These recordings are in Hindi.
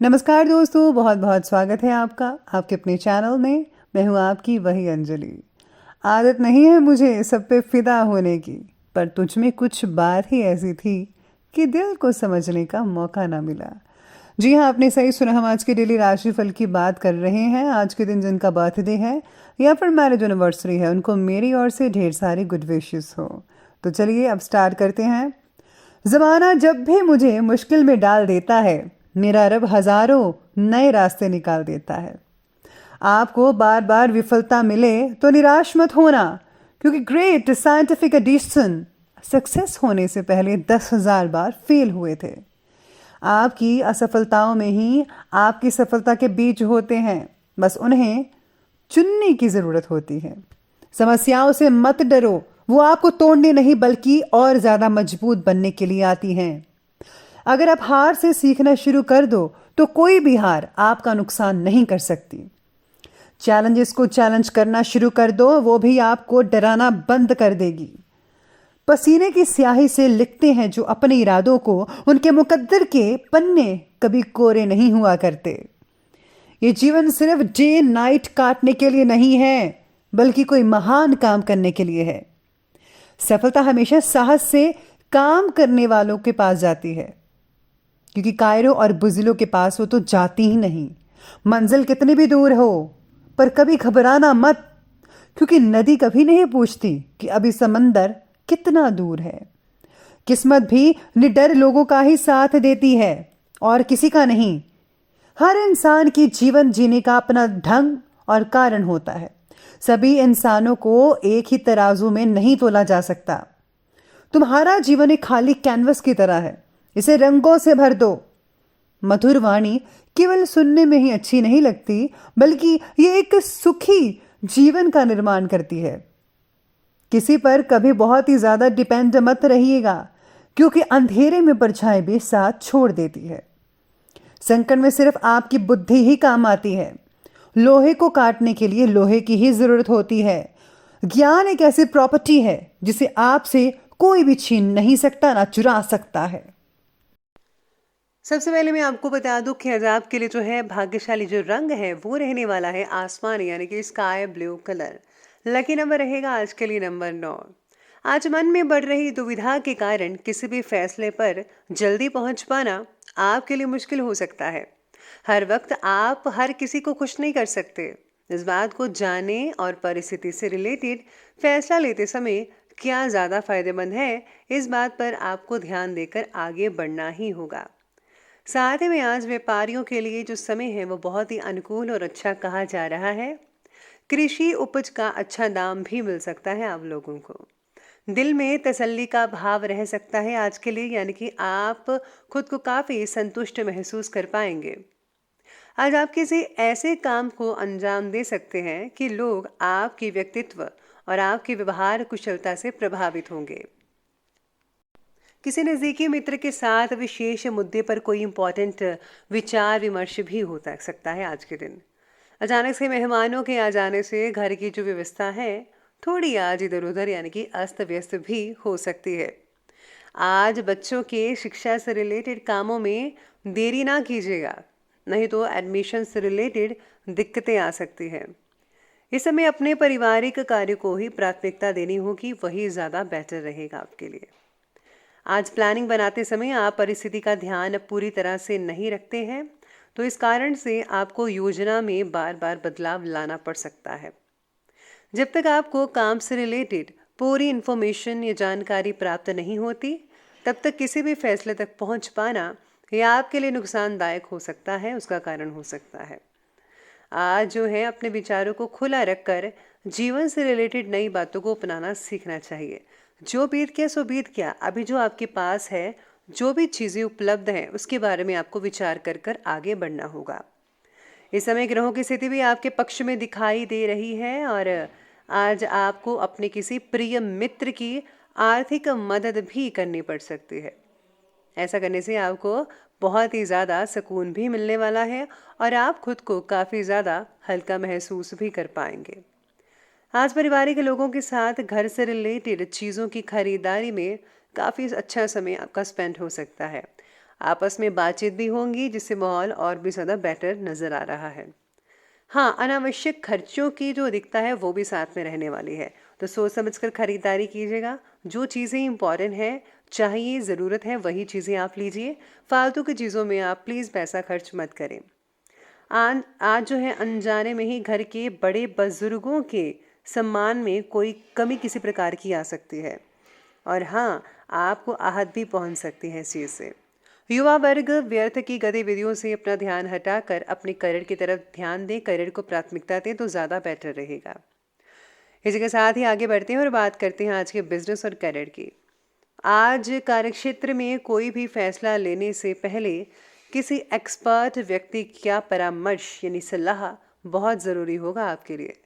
नमस्कार दोस्तों, बहुत बहुत स्वागत है आपका आपके अपने चैनल में। मैं हूँ आपकी वही अंजलि। आदत नहीं है मुझे सब पे फिदा होने की, पर तुझ में कुछ बात ही ऐसी थी कि दिल को समझने का मौका ना मिला। जी हाँ, आपने सही सुना। हम आज के डेली राशिफल की बात कर रहे हैं। आज के दिन जिनका बर्थडे है या फिर मैरिज एनिवर्सरी है, उनको मेरी ओर से ढेर सारी गुड विशेस हो। तो चलिए अब स्टार्ट करते हैं। जमाना जब भी मुझे मुश्किल में डाल देता है, मेरा रब हजारों नए रास्ते निकाल देता है। आपको बार बार विफलता मिले तो निराश मत होना, क्योंकि ग्रेट साइंटिफिक एडिशन सक्सेस होने से पहले 10,000 बार फेल हुए थे। आपकी असफलताओं में ही आपकी सफलता के बीज होते हैं, बस उन्हें चुनने की जरूरत होती है। समस्याओं से मत डरो, वो आपको तोड़ने नहीं बल्कि और ज्यादा मजबूत बनने के लिए आती हैं। अगर आप हार से सीखना शुरू कर दो तो कोई भी हार आपका नुकसान नहीं कर सकती। चैलेंजेस को चैलेंज करना शुरू कर दो, वो भी आपको डराना बंद कर देगी। पसीने की स्याही से लिखते हैं जो अपने इरादों को, उनके मुकद्दर के पन्ने कभी कोरे नहीं हुआ करते। ये जीवन सिर्फ डे नाइट काटने के लिए नहीं है, बल्कि कोई महान काम करने के लिए है। सफलता हमेशा साहस से काम करने वालों के पास जाती है, क्योंकि कायरों और बुजिलों के पास वो तो जाती ही नहीं। मंजिल कितनी भी दूर हो, पर कभी घबराना मत, क्योंकि नदी कभी नहीं पूछती कि अभी समंदर कितना दूर है। किस्मत भी निडर लोगों का ही साथ देती है और किसी का नहीं। हर इंसान की जीवन जीने का अपना ढंग और कारण होता है। सभी इंसानों को एक ही तराजू में नहीं तोला जा सकता। तुम्हारा जीवन एक खाली कैनवस की तरह है, इसे रंगों से भर दो। मधुर वाणी केवल सुनने में ही अच्छी नहीं लगती, बल्कि ये एक सुखी जीवन का निर्माण करती है। किसी पर कभी बहुत ही ज्यादा डिपेंड मत रहिएगा, क्योंकि अंधेरे में परछाई भी साथ छोड़ देती है। संकट में सिर्फ आपकी बुद्धि ही काम आती है। लोहे को काटने के लिए लोहे की ही जरूरत होती है। ज्ञान एक ऐसी प्रॉपर्टी है जिसे आपसे कोई भी छीन नहीं सकता, ना चुरा सकता है। सबसे पहले मैं आपको बता दूं कि आज आपके लिए जो है भाग्यशाली जो रंग है वो रहने वाला है आसमानी, यानी कि sky blue colour. Lucky number रहेगा आज के लिए नंबर 9। आज मन में बढ़ रही दुविधा के कारण किसी भी फैसले पर जल्दी पहुंच पाना आपके लिए मुश्किल हो सकता है। हर वक्त आप हर किसी को खुश नहीं कर सकते। इस बात को जाने और परिस्थिति से रिलेटेड फैसला लेते समय क्या ज़्यादा फायदेमंद है, इस बात पर आपको ध्यान देकर आगे बढ़ना ही होगा। साथ ही में आज व्यापारियों के लिए जो समय है वो बहुत ही अनुकूल और अच्छा कहा जा रहा है। कृषि उपज का अच्छा दाम भी मिल सकता है आप लोगों को। दिल में तसल्ली का भाव रह सकता है आज के लिए, यानी कि आप खुद को काफ़ी संतुष्ट महसूस कर पाएंगे। आज आप किसी ऐसे काम को अंजाम दे सकते हैं कि लोग आपके व्यक्तित्व और आपके व्यवहार कुशलता से प्रभावित होंगे। किसी नज़दीकी मित्र के साथ विशेष मुद्दे पर कोई इम्पोर्टेंट विचार विमर्श भी हो सकता है आज के दिन। अचानक से मेहमानों के आ जाने से घर की जो व्यवस्था है थोड़ी आज इधर उधर, यानी कि अस्त व्यस्त भी हो सकती है। आज बच्चों के शिक्षा से रिलेटेड कामों में देरी ना कीजिएगा, नहीं तो एडमिशन से रिलेटेड दिक्कतें आ सकती है। इस समय अपने पारिवारिक कार्य को ही प्राथमिकता देनी होगी, वही ज़्यादा बेटर रहेगा आपके लिए। आज प्लानिंग बनाते समय आप परिस्थिति का ध्यान पूरी तरह से नहीं रखते हैं, तो इस कारण से आपको योजना में बार बार बदलाव लाना पड़ सकता है। जब तक आपको काम से रिलेटेड पूरी इन्फॉर्मेशन या जानकारी प्राप्त नहीं होती, तब तक किसी भी फैसले तक पहुंच पाना यह आपके लिए नुकसानदायक हो सकता है, उसका कारण हो सकता है। आज जो है अपने विचारों को खुला रखकर जीवन से रिलेटेड नई बातों को अपनाना सीखना चाहिए। जो बीत गया सो बीत गया, अभी जो आपके पास है, जो भी चीज़ें उपलब्ध हैं उसके बारे में आपको विचार कर कर आगे बढ़ना होगा। इस समय ग्रहों की स्थिति भी आपके पक्ष में दिखाई दे रही है और आज आपको अपने किसी प्रिय मित्र की आर्थिक मदद भी करनी पड़ सकती है। ऐसा करने से आपको बहुत ही ज़्यादा सुकून भी मिलने वाला है और आप खुद को काफ़ी ज़्यादा हल्का महसूस भी कर पाएंगे। आज पारिवारिक लोगों के साथ घर से रिलेटेड चीज़ों की खरीदारी में काफ़ी अच्छा समय आपका स्पेंड हो सकता है। आपस में बातचीत भी होंगी जिससे माहौल और भी ज़्यादा बेटर नज़र आ रहा है। हाँ, अनावश्यक खर्चों की जो अधिकता है वो भी साथ में रहने वाली है, तो सोच समझकर खरीदारी कीजिएगा। जो चीज़ें इंपॉर्टेंट हैं, चाहिए, ज़रूरत है, वही चीज़ें आप लीजिए। फालतू की चीज़ों में आप प्लीज़ पैसा खर्च मत करें। आज जो है अनजाने में ही घर के बड़े बुजुर्गों के सम्मान में कोई कमी किसी प्रकार की आ सकती है, और हाँ, आपको आहत भी पहुंच सकती है इस चीज़ से। युवा वर्ग व्यर्थ की गतिविधियों से अपना ध्यान हटाकर अपने करियर की तरफ ध्यान दें, करियर को प्राथमिकता दें तो ज़्यादा बेटर रहेगा। इसी के साथ ही आगे बढ़ते हैं और बात करते हैं आज के बिजनेस और करियर की। आज कार्यक्षेत्र में कोई भी फैसला लेने से पहले किसी एक्सपर्ट व्यक्ति का परामर्श यानी सलाह बहुत ज़रूरी होगा आपके लिए।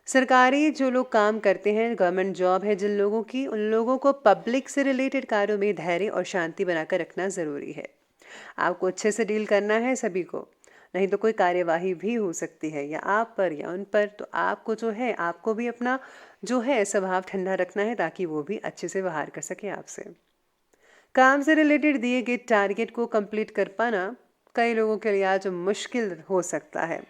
सरकारी जो लोग काम करते हैं, गवर्नमेंट जॉब है जिन लोगों की, उन लोगों को पब्लिक से रिलेटेड कार्यों में धैर्य और शांति बनाकर रखना ज़रूरी है। आपको अच्छे से डील करना है सभी को, नहीं तो कोई कार्यवाही भी हो सकती है या आप पर या उन पर। तो आपको जो है, आपको भी अपना जो है स्वभाव ठंडा रखना है ताकि वो भी अच्छे से व्यवहार कर सके आपसे। काम से रिलेटेड दिए गए टारगेट को कंप्लीट कर पाना कई लोगों के लिए आज मुश्किल हो सकता है।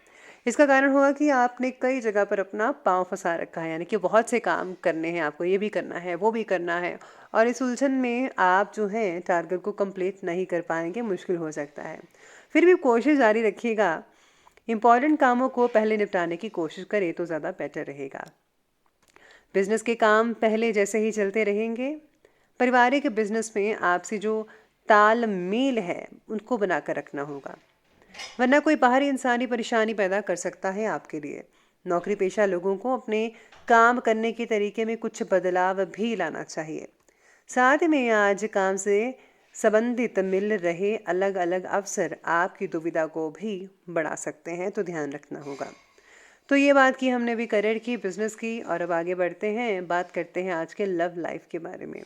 इसका कारण होगा कि आपने कई जगह पर अपना पाँव फंसा रखा है, यानी कि बहुत से काम करने हैं आपको, ये भी करना है, वो भी करना है, और इस उलझन में आप जो है टारगेट को कंप्लीट नहीं कर पाएंगे, मुश्किल हो सकता है। फिर भी कोशिश जारी रखिएगा, इम्पॉर्टेंट कामों को पहले निपटाने की कोशिश करें तो ज़्यादा बेटर रहेगा। बिजनेस के काम पहले जैसे ही चलते रहेंगे। पारिवारिक बिजनेस में आपसे जो तालमेल है उनको बनाकर रखना होगा, वरना कोई बाहरी इंसानी परेशानी पैदा कर सकता है आपके लिए। नौकरी पेशा लोगों को अपने काम करने के तरीके में कुछ बदलाव भी लाना चाहिए। साथ में आज काम से संबंधित मिल रहे अलग अलग अवसर आपकी दुविधा को भी बढ़ा सकते हैं, तो ध्यान रखना होगा। तो ये बात की हमने भी करियर की, बिजनेस की, और अब आगे बढ़ते हैं, बात करते हैं आज के लव लाइफ के बारे में।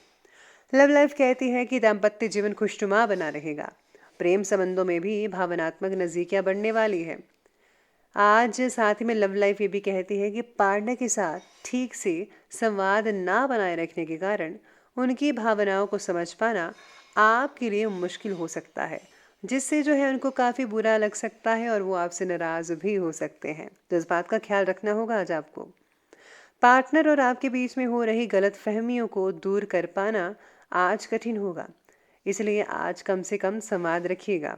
लव लाइफ कहती है कि दाम्पत्य जीवन खुशनुमा बना रहेगा। प्रेम संबंधों में भी भावनात्मक नज़दीकियाँ बढ़ने वाली है। आज साथ ही में लव लाइफ ये भी कहती है कि पार्टनर के साथ ठीक से संवाद ना बनाए रखने के कारण उनकी भावनाओं को समझ पाना आपके लिए मुश्किल हो सकता है, जिससे जो है उनको काफ़ी बुरा लग सकता है और वो आपसे नाराज़ भी हो सकते हैं। तो इस बात का ख्याल रखना होगा आज आपको। पार्टनर और आपके बीच में हो रही गलत फहमियों को दूर कर पाना आज कठिन होगा, इसलिए आज कम से कम संवाद रखिएगा।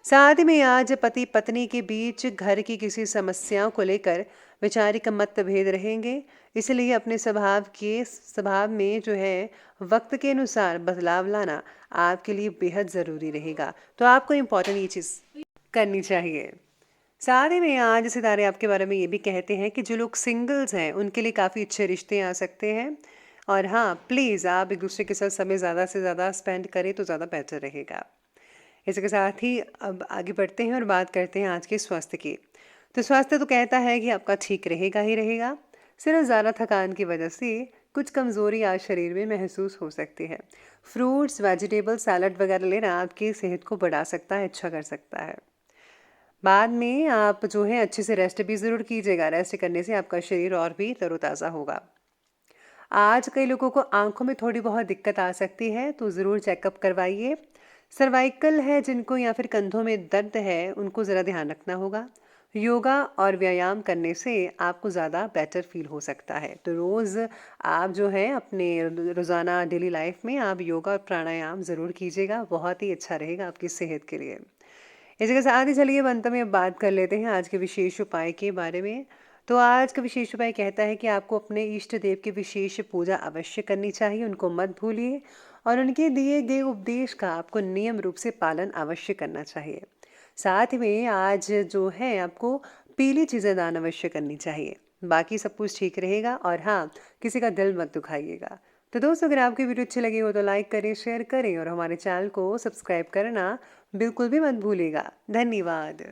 साथ में आज पति पत्नी के बीच घर की किसी समस्याओं को लेकर वैचारिक मतभेद रहेंगे, इसलिए अपने स्वभाव में जो है वक्त के अनुसार बदलाव लाना आपके लिए बेहद ज़रूरी रहेगा। तो आपको इम्पोर्टेंट ये चीज़ करनी चाहिए। साथ ही में आज सितारे आपके बारे में ये भी कहते हैं कि जो लोग सिंगल्स हैं उनके लिए काफ़ी अच्छे रिश्ते आ सकते हैं, और हाँ, प्लीज़ आप एक दूसरे के साथ समय ज़्यादा से ज़्यादा स्पेंड करें तो ज़्यादा बेटर रहेगा। इसके साथ ही अब आगे बढ़ते हैं और बात करते हैं आज के स्वास्थ्य की। तो स्वास्थ्य तो कहता है कि आपका ठीक रहेगा ही रहेगा, सिर्फ ज़्यादा थकान की वजह से कुछ कमज़ोरी आज शरीर में महसूस हो सकती है। फ्रूट्स, वेजिटेबल, सैलड वगैरह लेना आपकी सेहत को बढ़ा सकता है, अच्छा कर सकता है। बाद में आप जो है अच्छे से रेस्ट भी ज़रूर कीजिएगा, रेस्ट करने से आपका शरीर और भी तरोताज़ा होगा। आज कई लोगों को आंखों में थोड़ी बहुत दिक्कत आ सकती है, तो ज़रूर चेकअप करवाइए। सर्वाइकल है जिनको या फिर कंधों में दर्द है उनको ज़रा ध्यान रखना होगा। योगा और व्यायाम करने से आपको ज़्यादा बेटर फील हो सकता है, तो रोज़ आप जो है अपने रोज़ाना डेली लाइफ में आप योगा और प्राणायाम ज़रूर कीजिएगा, बहुत ही अच्छा रहेगा आपकी सेहत के लिए। इसी के साथ ही चलिए अंत में अब बात कर लेते हैं आज के विशेष उपाय के बारे में। तो आज का विशेष उपाय कहता है कि आपको अपने इष्ट देव की विशेष पूजा अवश्य करनी चाहिए, उनको मत भूलिए, और उनके दिए गए उपदेश का आपको नियम रूप से पालन अवश्य करना चाहिए। साथ में आज जो है आपको पीली चीज़ें दान अवश्य करनी चाहिए, बाकी सब कुछ ठीक रहेगा। और हाँ, किसी का दिल मत दुखाइएगा। तो दोस्तों, अगर आपकी वीडियो अच्छी लगी हो तो लाइक करें, शेयर करें, और हमारे चैनल को सब्सक्राइब करना बिल्कुल भी मत भूलिएगा। धन्यवाद।